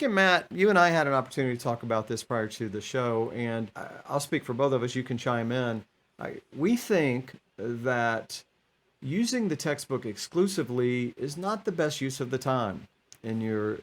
Deacon Matt, you and I had an opportunity to talk about this prior to the show, and I'll speak for both of us. You can chime in. We think that using the textbook exclusively is not the best use of the time in your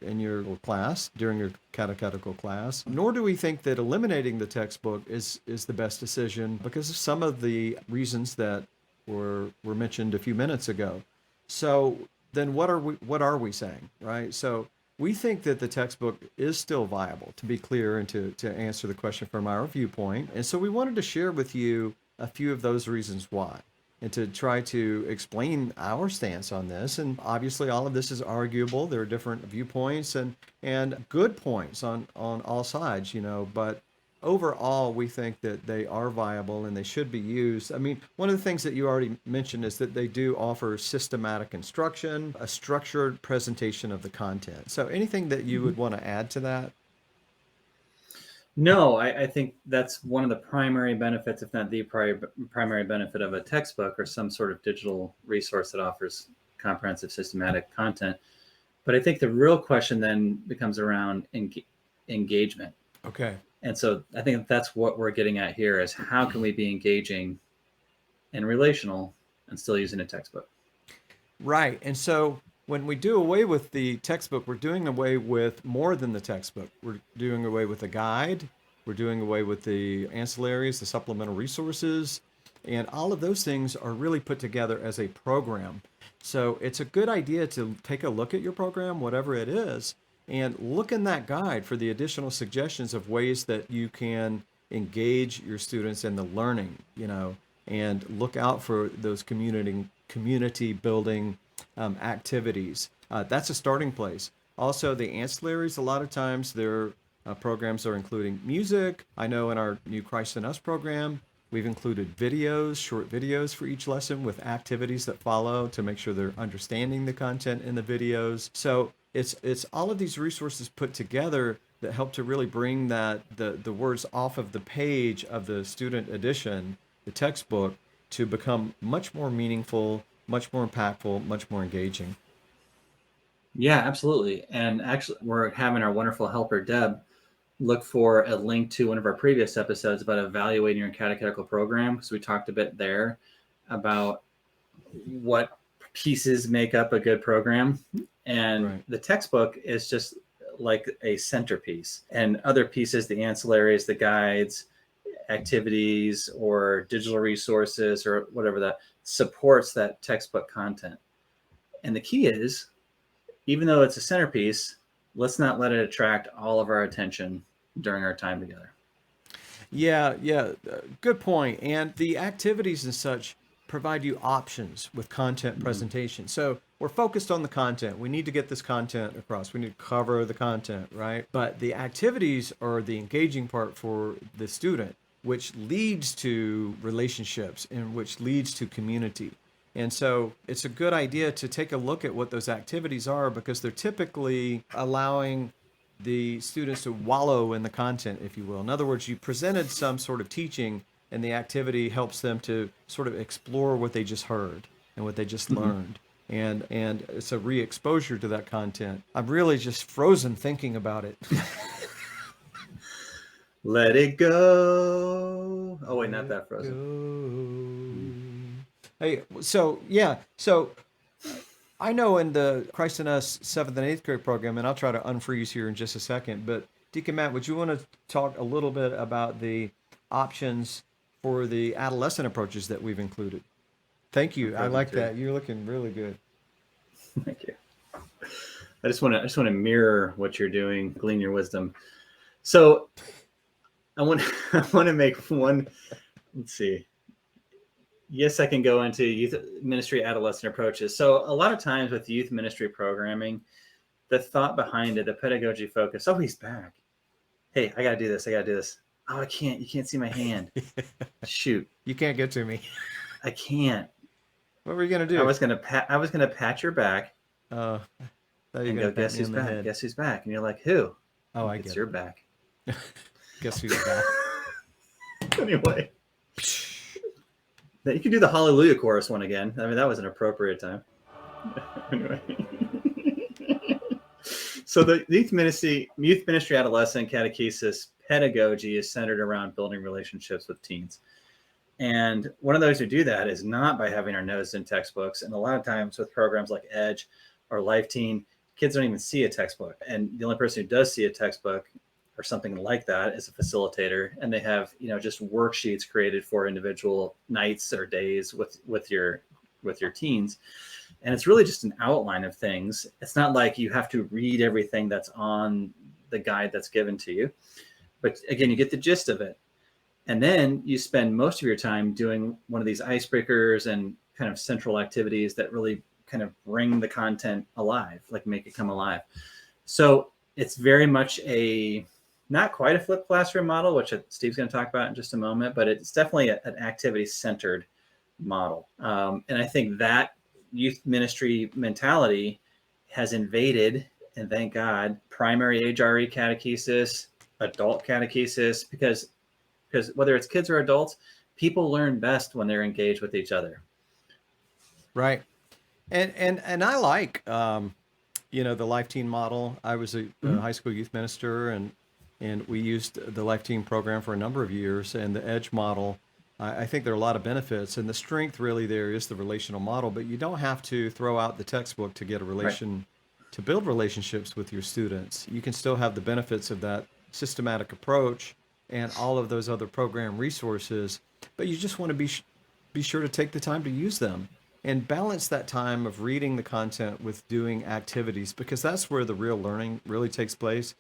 class during your catechetical class. Nor do we think that eliminating the textbook is the best decision because of some of the reasons that were mentioned a few minutes ago. So then what are we saying, right? So we think that the textbook is still viable, to be clear, and to answer the question from our viewpoint. And so we wanted to share with you a few of those reasons why and to try to explain our stance on this. And obviously, all of this is arguable. There are different viewpoints and good points on all sides, but overall, we think that they are viable and they should be used. I mean, one of the things that you already mentioned is that they do offer systematic instruction, a structured presentation of the content. So anything that you would want to add to that? No, I think that's one of the primary benefits, if not the primary benefit of a textbook or some sort of digital resource that offers comprehensive systematic content. But I think the real question then becomes around engagement. Okay. And so I think that's what we're getting at here is how can we be engaging and relational and still using a textbook? Right. And so when we do away with the textbook, we're doing away with more than the textbook. We're doing away with the guide. We're doing away with the ancillaries, the supplemental resources, and all of those things are really put together as a program. So it's a good idea to take a look at your program, whatever it is, and look in that guide for the additional suggestions of ways that you can engage your students in the learning, and look out for those community building activities. That's a starting place. Also, the ancillaries, a lot of times their programs are including music. I know in our new Christ in Us program, we've included videos, short videos for each lesson with activities that follow to make sure they're understanding the content in the videos. So it's all of these resources put together that help to really bring the words off of the page of the student edition, the textbook, to become much more meaningful, much more impactful, much more engaging. Yeah, absolutely. And actually, we're having our wonderful helper, Deb, look for a link to one of our previous episodes about evaluating your catechetical program, because we talked a bit there about what pieces make up a good program. And Right. the textbook is just like a centerpiece. And other pieces, the ancillaries, the guides, activities, or digital resources, or whatever that supports that textbook content. And the key is, even though it's a centerpiece, let's not let it attract all of our attention during our time together. Yeah, good point. And the activities and such provide you options with content presentation. So we're focused on the content. We need to get this content across. We need to cover the content, right? But the activities are the engaging part for the student, which leads to relationships and which leads to community. And so it's a good idea to take a look at what those activities are because they're typically allowing the students to wallow in the content, if you will. In other words, you presented some sort of teaching and the activity helps them to sort of explore what they just heard and what they just learned. And it's a re-exposure to that content. I'm really just frozen thinking about it. Let it go. Oh, wait, not that frozen. Hey, so I know in the Christ in Us 7th and 8th grade program, and I'll try to unfreeze here in just a second, but Deacon Matt, would you want to talk a little bit about the options for the adolescent approaches that we've included? Thank you. I like that. You're looking really good. Thank you. I just want to mirror what you're doing, glean your wisdom. So I want to make one. Let's see. Yes, I can go into youth ministry adolescent approaches. So a lot of times with youth ministry programming, the thought behind it, the pedagogy focus. Oh, he's back. Hey, I got to do this. Oh, I can't. You can't see my hand. Shoot. You can't get to me. I can't. What were you gonna do? I was gonna pat your back. Oh, and go, guess who's back? Head. Guess who's back? And you're like, who? Oh, I guess you're back. Guess who's back? Anyway, you can do the Hallelujah chorus one again. I mean, that was an appropriate time. Anyway. So the youth ministry adolescent catechesis pedagogy is centered around building relationships with teens. And one of those who do that is not by having our nose in textbooks. And a lot of times with programs like Edge or Life Teen, kids don't even see a textbook. And the only person who does see a textbook or something like that is a facilitator. And they have, just worksheets created for individual nights or days with your teens. And it's really just an outline of things. It's not like you have to read everything that's on the guide that's given to you. But again, you get the gist of it. And then you spend most of your time doing one of these icebreakers and kind of central activities that really kind of bring the content alive, like make it come alive. So it's very much not quite a flipped classroom model, which Steve's going to talk about in just a moment, but it's definitely an activity-centered model. And I think that youth ministry mentality has invaded, and thank God, primary age RE catechesis, adult catechesis, because whether it's kids or adults, people learn best when they're engaged with each other. Right. And I like, the Life Teen model. I was a high school youth minister, and we used the Life Teen program for a number of years. And the Edge model, I think there are a lot of benefits. And the strength really there is the relational model, but you don't have to throw out the textbook to get a relation, to build relationships with your students. You can still have the benefits of that systematic approach and all of those other program resources, but you just want to be sure to take the time to use them and balance that time of reading the content with doing activities, because that's where the real learning really takes place.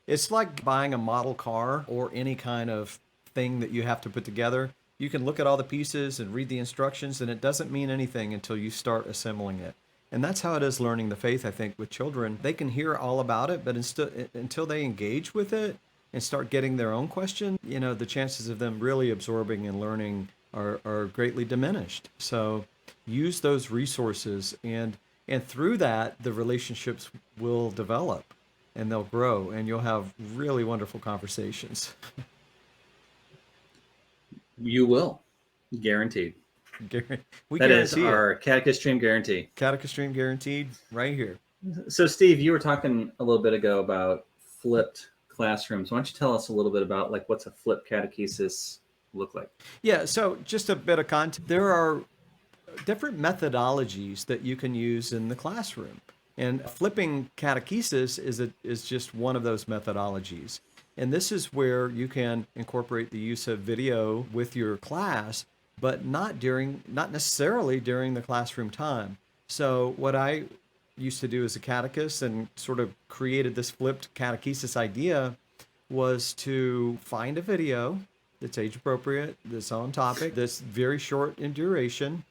It's like buying a model car or any kind of thing that you have to put together. You can look at all the pieces and read the instructions, and it doesn't mean anything until you start assembling it. And that's how it is learning the faith, I think, with children. They can hear all about it, but until they engage with it and start getting their own question, the chances of them really absorbing and learning are greatly diminished. So use those resources, and through that, the relationships will develop and they'll grow, and you'll have really wonderful conversations. You will, guaranteed. We That is guarantee our Catechist Stream guarantee. Catechist Stream guaranteed right here. So Steve, you were talking a little bit ago about flipped classrooms. Why don't you tell us a little bit about what's a flipped catechesis look like? Yeah, so just a bit of context. There are different methodologies that you can use in the classroom. And flipping catechesis is just one of those methodologies. And this is where you can incorporate the use of video with your class, but not necessarily during the classroom time. So what I used to do as a catechist and sort of created this flipped catechesis idea was to find a video that's age appropriate, that's on topic, that's very short in duration,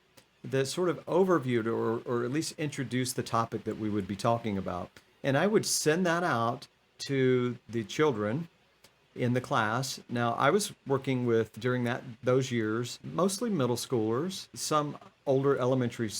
that sort of overviewed or at least introduced the topic that we would be talking about. And I would send that out to the children in the class. Now, I was working with, during those years, mostly middle schoolers, some older elementary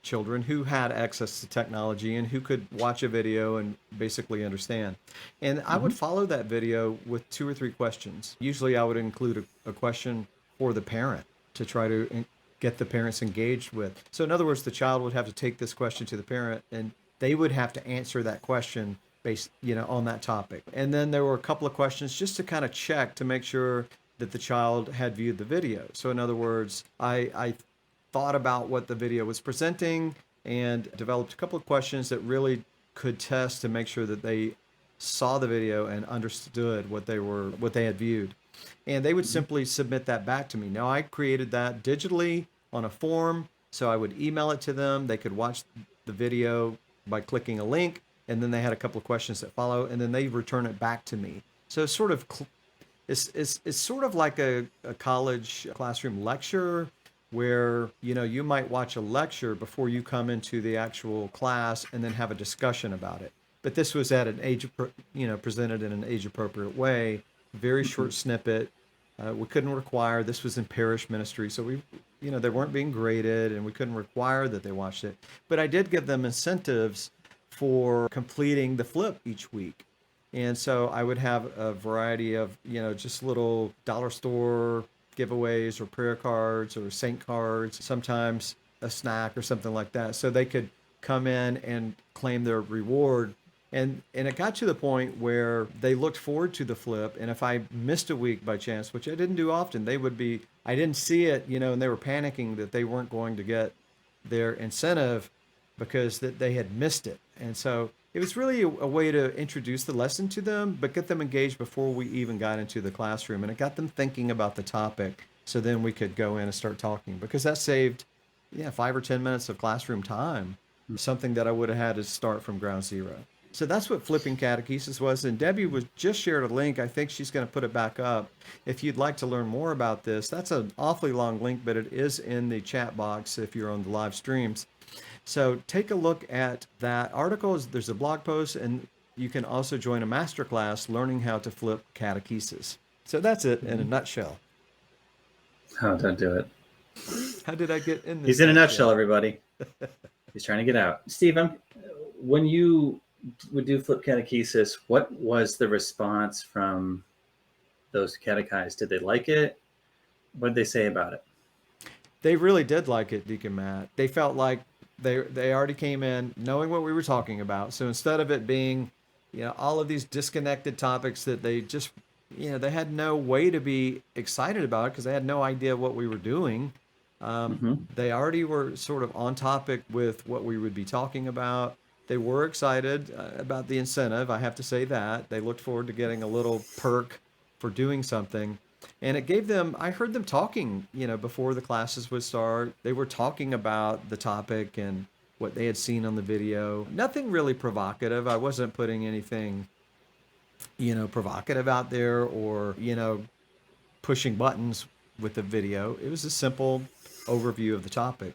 children who had access to technology and who could watch a video and basically understand. And I would follow that video with 2 or 3 questions. Usually I would include a question for the parent to try to get the parents engaged with. So in other words, the child would have to take this question to the parent, and they would have to answer that question based, on that topic. And then there were a couple of questions just to kind of check to make sure that the child had viewed the video. So in other words, I thought about what the video was presenting and developed a couple of questions that really could test to make sure that they saw the video and understood what they had viewed. And they would simply submit that back to me. Now, I created that digitally on a form, so I would email it to them. They could watch the video by clicking a link, and then they had a couple of questions that follow, and then they return it back to me. So it's sort of it's sort of like a college classroom lecture, where you might watch a lecture before you come into the actual class and then have a discussion about it. But this was at an presented in an age appropriate way, very short snippet. We couldn't require, this was in parish ministry, so they weren't being graded, and we couldn't require that they watched it. But I did give them incentives for completing the flip each week. And so I would have a variety of, just little dollar store giveaways or prayer cards or saint cards, sometimes a snack or something like that. So they could come in and claim their reward And it got to the point where they looked forward to the flip. And if I missed a week by chance, which I didn't do often, they would be, I didn't see it, and they were panicking that they weren't going to get their incentive because that they had missed it. And so it was really a way to introduce the lesson to them, but get them engaged before we even got into the classroom. And it got them thinking about the topic. So then we could go in and start talking, because that saved, 5 or 10 minutes of classroom time, something that I would have had to start from ground zero. So that's what flipping catechesis was. And Debbie was just shared a link. I think she's going to put it back up. If you'd like to learn more about this, that's an awfully long link, but it is in the chat box if you're on the live streams. So take a look at that article. There's a blog post, and you can also join a masterclass learning how to flip catechesis. So that's it in a nutshell. Oh, don't do it. How did I get in this? He's in a nutshell, everybody. He's trying to get out. Steve, when you would do flip catechesis, what was the response from those catechized? Did they like it? What did they say about it? They really did like it, Deacon Matt. They felt like they already came in knowing what we were talking about. So instead of it being, all of these disconnected topics that they just, they had no way to be excited about it because they had no idea what we were doing. They already were sort of on topic with what we would be talking about. They were excited about the incentive. I have to say that. They looked forward to getting a little perk for doing something. And it gave them, I heard them talking, before the classes would start. They were talking about the topic and what they had seen on the video. Nothing really provocative. I wasn't putting anything, provocative out there or, pushing buttons with the video. It was a simple overview of the topic.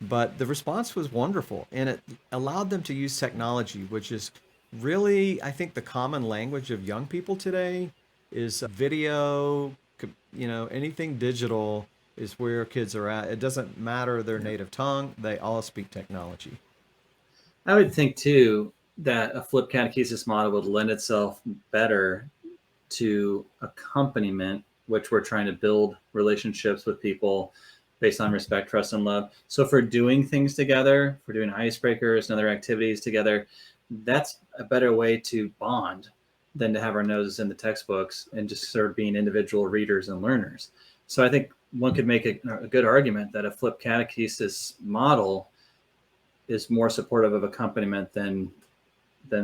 But the response was wonderful, and it allowed them to use technology, which is really, I think, the common language of young people today is video, anything digital is where kids are at. It doesn't matter their native tongue. They all speak technology. I would think, too, that a flip catechesis model would lend itself better to accompaniment, which we're trying to build relationships with people based on respect, trust, and love. So if we're doing things together, if we're doing icebreakers and other activities together, that's a better way to bond than to have our noses in the textbooks and just sort of being individual readers and learners. So I think one could make a good argument that a flipped catechesis model is more supportive of accompaniment than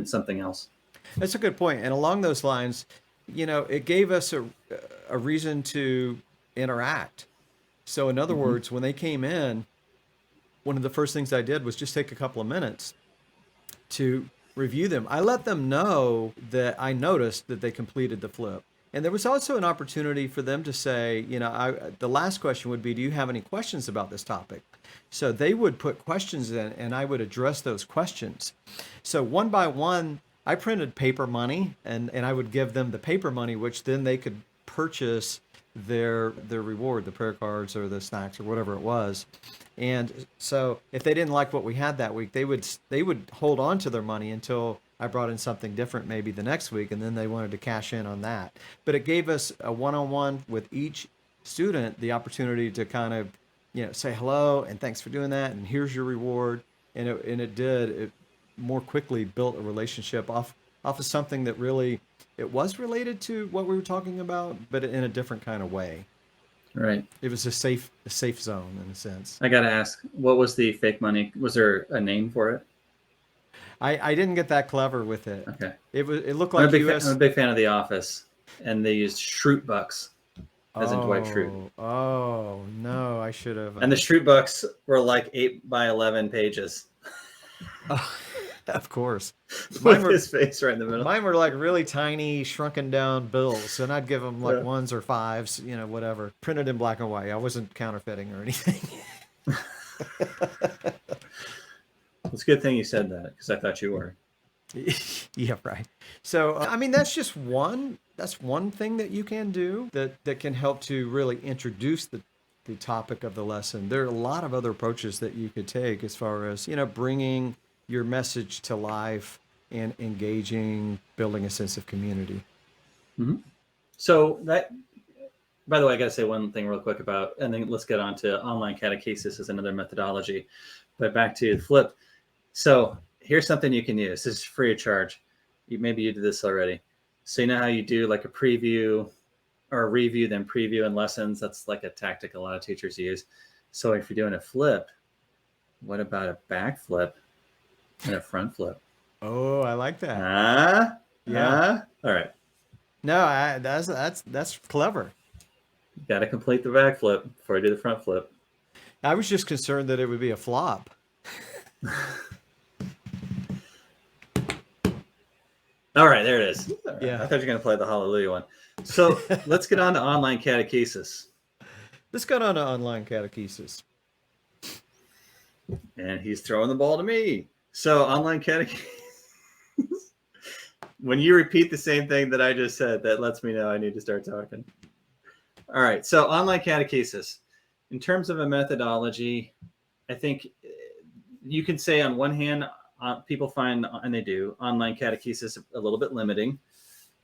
something else. That's a good point. And along those lines, it gave us a reason to interact. So in other words, when they came in, one of the first things I did was just take a couple of minutes to review them. I let them know that I noticed that they completed the flip. And there was also an opportunity for them to say, the last question would be, do you have any questions about this topic? So they would put questions in and I would address those questions. So one by one, I printed paper money and I would give them the paper money, which then they could purchase their reward, the prayer cards or the snacks or whatever it was. And so if they didn't like what we had that week, they would hold on to their money until I brought in something different maybe the next week, and then they wanted to cash in on that. But it gave us a one-on-one with each student the opportunity to kind of say hello and thanks for doing that and here's your reward. And it more quickly built a relationship off of something that really it was related to what we were talking about, but in a different kind of way. Right. It was a safe zone in a sense. I got to ask, what was the fake money? Was there a name for it? I didn't get that clever with it. Okay. It looked like I'm a big fan of The Office, and they used Schrute bucks, as in Dwight Schrute. Oh, no, I should have. And the Schrute bucks were like 8 by 11 pages. Of course. With his face right in the middle. Mine were like really tiny, shrunken down bills, and I'd give them like ones or fives, whatever. Printed in black and white. I wasn't counterfeiting or anything. It's a good thing you said that, because I thought you were. Yeah, right. So, that's one thing that you can do that can help to really introduce the topic of the lesson. There are a lot of other approaches that you could take as far as, bringing your message to life and engaging, building a sense of community. Mm-hmm. So that, by the way, I got to say one thing real quick about, and then let's get on to online catechesis as another methodology. But back to flip. So here's something you can use. This is free of charge. maybe you did this already. So you know how you do like a preview or a review, then preview and lessons? That's like a tactic a lot of teachers use. So if you're doing a flip, what about a back flip and a front flip? Oh, I like that. Yeah. All right. No, that's clever. You got to complete the back flip before I do the front flip. I was just concerned that it would be a flop. All right, there it is. Yeah. I thought you were going to play the Hallelujah one. So let's get on to online catechesis. Let's go on to online catechesis. And he's throwing the ball to me. So online catechesis. When you repeat the same thing that I just said, that lets me know I need to start talking. All right. So online catechesis. In terms of a methodology, I think you can say on one hand, people find, and they do, online catechesis a little bit limiting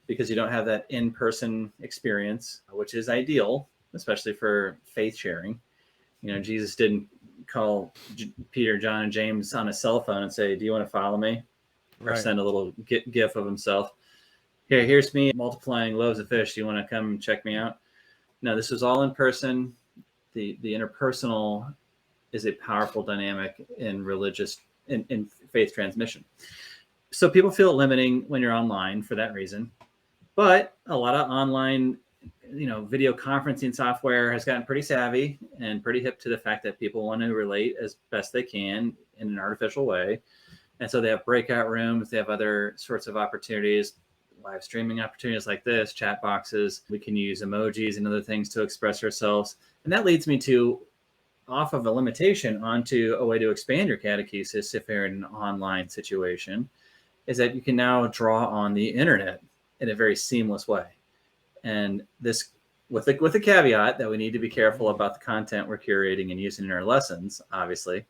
because you don't have that in-person experience, which is ideal, especially for faith sharing. You know, Jesus didn't call Peter, John, and James on a cell phone and say, "Do you want to follow me?" Or send a little gif of himself. Here's me multiplying loaves of fish. Do you want to come check me out? No, this was all in person. The interpersonal is a powerful dynamic in in faith transmission. So people feel it limiting when you're online for that reason. But a lot of online, video conferencing software has gotten pretty savvy and pretty hip to the fact that people want to relate as best they can in an artificial way. And so they have breakout rooms, they have other sorts of opportunities, live streaming opportunities like this, chat boxes. We can use emojis and other things to express ourselves. And that leads me to off of a limitation onto a way to expand your catechesis if you're in an online situation, is that you can now draw on the internet in a very seamless way. And this with the caveat that we need to be careful about the content we're curating and using in our lessons, obviously.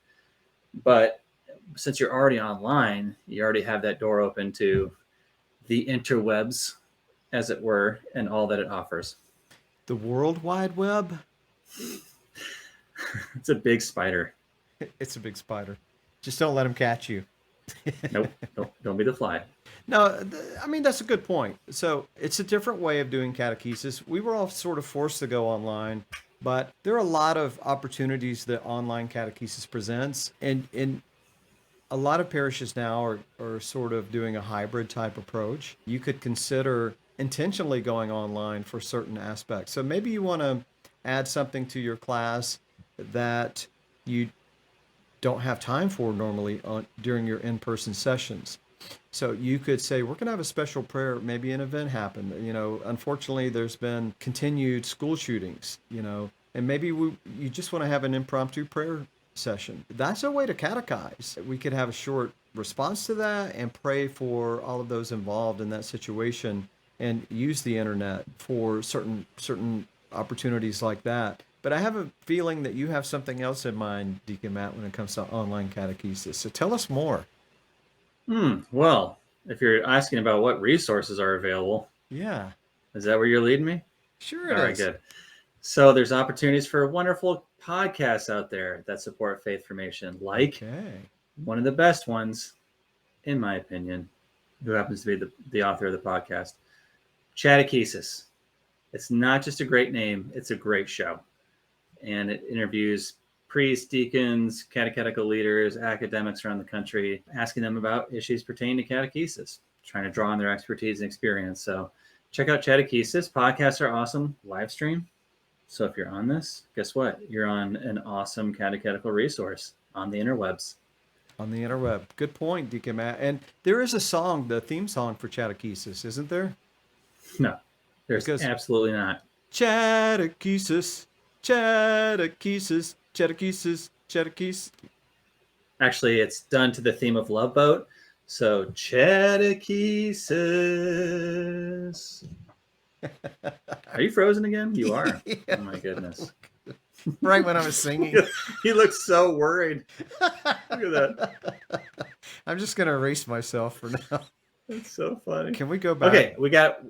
But since you're already online, you already have that door open to the interwebs, as it were, and all that it offers. The World Wide Web? It's a big spider. It's a big spider. Just don't let him catch you. Nope. Don't be the fly. No, I mean, that's a good point. So it's a different way of doing catechesis. We were all sort of forced to go online, but there are a lot of opportunities that online catechesis presents. And in a lot of parishes now are sort of doing a hybrid type approach. You could consider intentionally going online for certain aspects. So maybe you want to add something to your class that you don't have time for normally during your in-person sessions. So you could say, we're going to have a special prayer. Maybe an event happened. Unfortunately, there's been continued school shootings, and maybe you just want to have an impromptu prayer session. That's a way to catechize. We could have a short response to that and pray for all of those involved in that situation and use the internet for certain opportunities like that. But I have a feeling that you have something else in mind, Deacon Matt, when it comes to online catechesis. So tell us more. Well, if you're asking about what resources are available, yeah, is that where you're leading me? Sure it is. All right, good. So there's opportunities for wonderful podcasts out there that support faith formation, like one of the best ones, in my opinion, who happens to be the author of the podcast, Catechesis. It's not just a great name, it's a great show. And it interviews priests, deacons, catechetical leaders, academics around the country, asking them about issues pertaining to catechesis, trying to draw on their expertise and experience. So check out Catechesis. Podcasts are awesome. Live stream. So if you're on this, guess what? You're on an awesome catechetical resource on the interwebs. On the interweb. Good point, Deacon Matt. And there is a song, the theme song for Catechesis, isn't there? No, there's absolutely not. Catechesis, Catechesis, Catechesis, Catechesis. Actually, it's done to the theme of Love Boat. So Catechesis. Are you frozen again? You are. Yeah. Oh my goodness. Right when I was singing. He looks so worried. Look at that. I'm just going to erase myself for now. That's so funny. Can we go back? Okay, we got,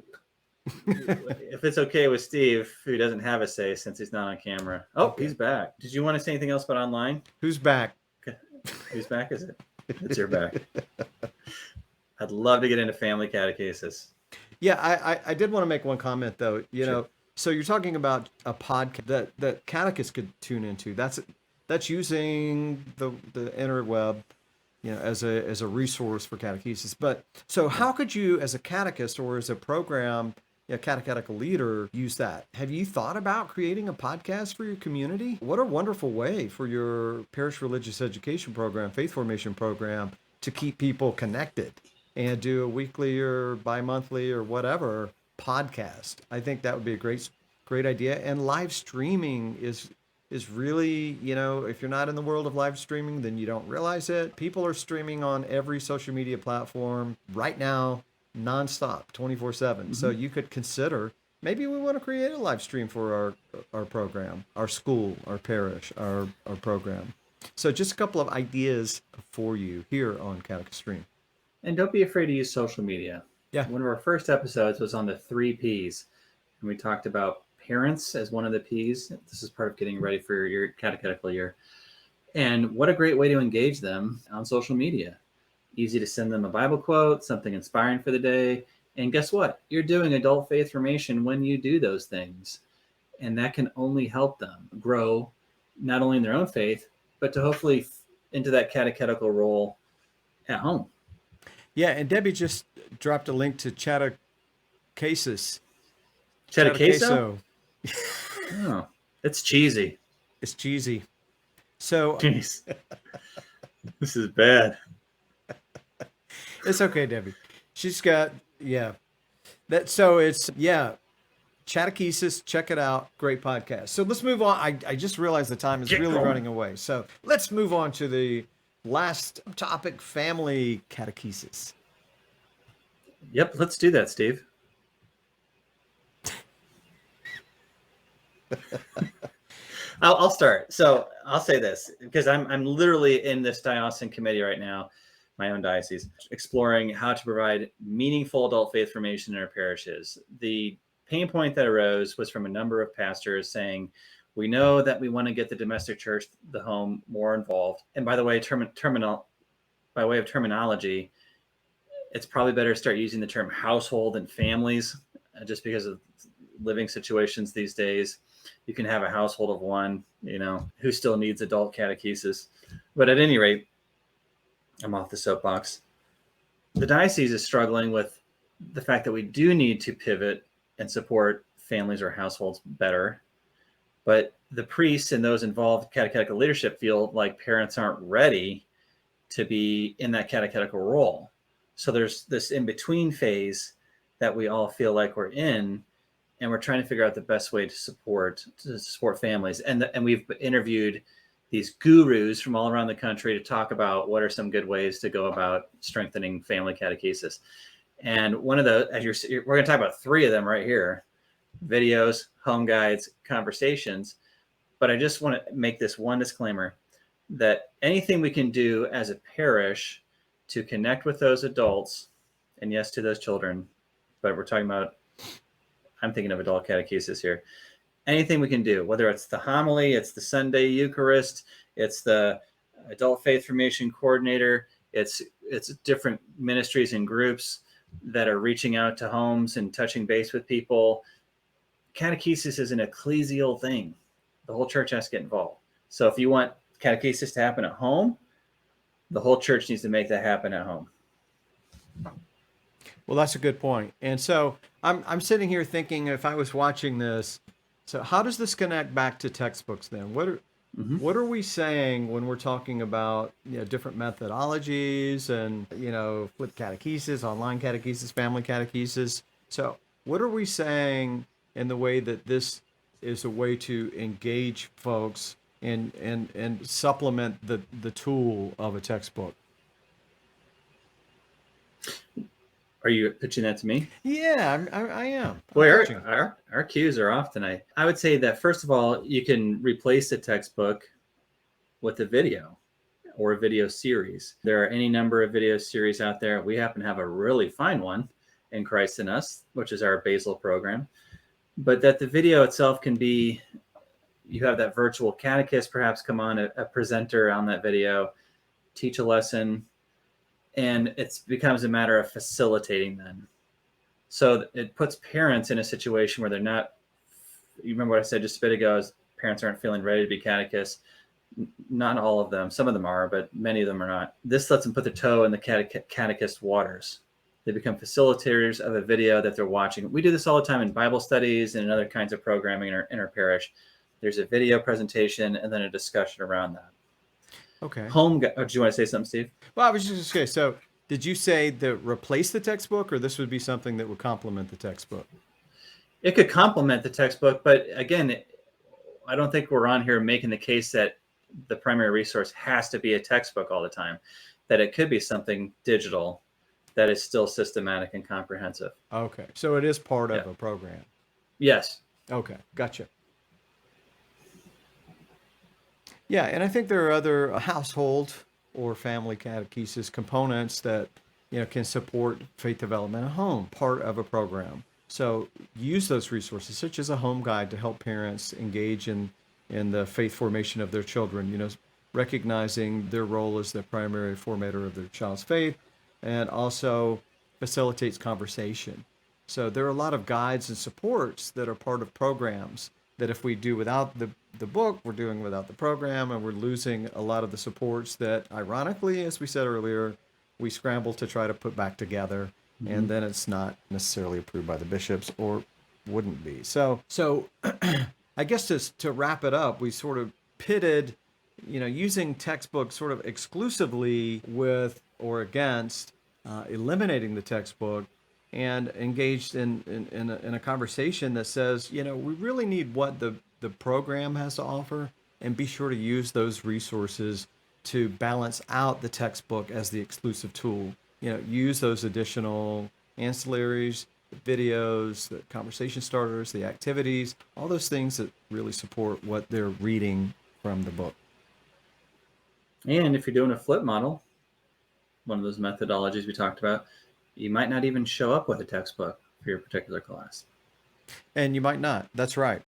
if it's okay with Steve, who doesn't have a say since he's not on camera. Oh, okay. He's back. Did you want to say anything else about online? Who's back? Whose back is it? It's your back. I'd love to get into family catechesis. Yeah, I did want to make one comment though. Sure. So you're talking about a podcast that catechists could tune into. That's using the interweb, as a resource for catechesis. But so Yeah. how could you, as a catechist or as a program, catechetical leader, use that? Have you thought about creating a podcast for your community? What a wonderful way for your parish religious education program, faith formation program, to keep people connected and do a weekly or bi-monthly or whatever podcast. I think that would be a great idea. And live streaming is really, if you're not in the world of live streaming, then you don't realize it. People are streaming on every social media platform right now, nonstop, 24/7. So you could consider, maybe we want to create a live stream for our program, our school, our parish, our program. So just a couple of ideas for you here on Catechist Stream. And don't be afraid to use social media. Yeah. One of our first episodes was on the 3 Ps, and we talked about parents as one of the Ps. This is part of getting ready for your catechetical year. And what a great way to engage them on social media. Easy to send them a Bible quote, something inspiring for the day. And guess what? You're doing adult faith formation when you do those things. And that can only help them grow, not only in their own faith, but to hopefully into that catechetical role at home. Yeah, and Debbie just dropped a link to Catechesis. Catecheso? Oh, it's cheesy. It's cheesy. So Jeez. This is bad. it's okay, Debbie. She's got, so it's, Catechesis, check it out. Great podcast. So let's move on. I just realized the time is really running away. So let's move on to the last topic, family catechesis. Yep, let's do that, Steve. I'll start. So I'll say this because I'm literally in this diocesan committee right now, my own diocese, exploring how to provide meaningful adult faith formation in our parishes. The pain point that arose was from a number of pastors saying, we know that we want to get the domestic church, the home, more involved. And by the way, by way of terminology, it's probably better to start using the term household and families, just because of living situations these days. You can have a household of one, who still needs adult catechesis. But at any rate, I'm off the soapbox. The diocese is struggling with the fact that we do need to pivot and support families or households better. But the priests and those involved catechetical leadership feel like parents aren't ready to be in that catechetical role. So there's this in-between phase that we all feel like we're in, and we're trying to figure out the best way to support families. And we've interviewed these gurus from all around the country to talk about what are some good ways to go about strengthening family catechesis. And one of the, we're going to talk about 3 of them right here: videos, home guides, conversations. But I just want to make this one disclaimer that anything we can do as a parish to connect with those adults, and yes, to those children, but we're talking about, I'm thinking of adult catechesis here. Anything we can do, whether it's the homily, it's the Sunday Eucharist, it's the adult faith formation coordinator, it's different ministries and groups that are reaching out to homes and touching base with people. Catechesis is an ecclesial thing. The whole church has to get involved. So if you want catechesis to happen at home, the whole church needs to make that happen at home. Well, that's a good point. And so I'm sitting here thinking, if I was watching this, so how does this connect back to textbooks then? What are we saying when we're talking about different methodologies and flipped catechesis, online catechesis, family catechesis? So what are we saying in the way that this is a way to engage folks and supplement the tool of a textbook? Are you pitching that to me? Yeah, I am. Boy, our cues are off tonight. I would say that, first of all, you can replace the textbook with a video or a video series. There are any number of video series out there. We happen to have a really fine one in Christ in Us, which is our Basil program. But that the video itself can be, you have that virtual catechist perhaps come on, a presenter on that video, teach a lesson, And it becomes a matter of facilitating then. So it puts parents in a situation where they're not, you remember what I said just a bit ago, is parents aren't feeling ready to be catechists. Not all of them. Some of them are, but many of them are not. This lets them put their toe in the catechist waters. They become facilitators of a video that they're watching. We do this all the time in Bible studies and in other kinds of programming in our parish. There's a video presentation and then a discussion around that. Okay. Do you want to say something, Steve? Well, I was just okay. So, did you say that replace the textbook, or this would be something that would complement the textbook? It could complement the textbook, but again, I don't think we're on here making the case that the primary resource has to be a textbook all the time. That it could be something digital that is still systematic and comprehensive. Okay, so it is part of a program. Yes. Okay, gotcha. Yeah, and I think there are other household or family catechesis components that can support faith development at home, part of a program. So use those resources, such as a home guide, to help parents engage in the faith formation of their children. Recognizing their role as the primary formator of their child's faith, and also facilitates conversation. So there are a lot of guides and supports that are part of programs that if we do without the book, we're doing without the program, and we're losing a lot of the supports that, ironically, as we said earlier, we scramble to try to put back together, and then it's not necessarily approved by the bishops, or wouldn't be. So I guess to wrap it up, we sort of pitted, using textbooks sort of exclusively with or against eliminating the textbook, and engaged in a conversation that says, we really need what the program has to offer, and be sure to use those resources to balance out the textbook as the exclusive tool. Use those additional ancillaries, the videos, the conversation starters, the activities, all those things that really support what they're reading from the book. And if you're doing a flip model, one of those methodologies we talked about, you might not even show up with a textbook for your particular class. And you might not. That's right.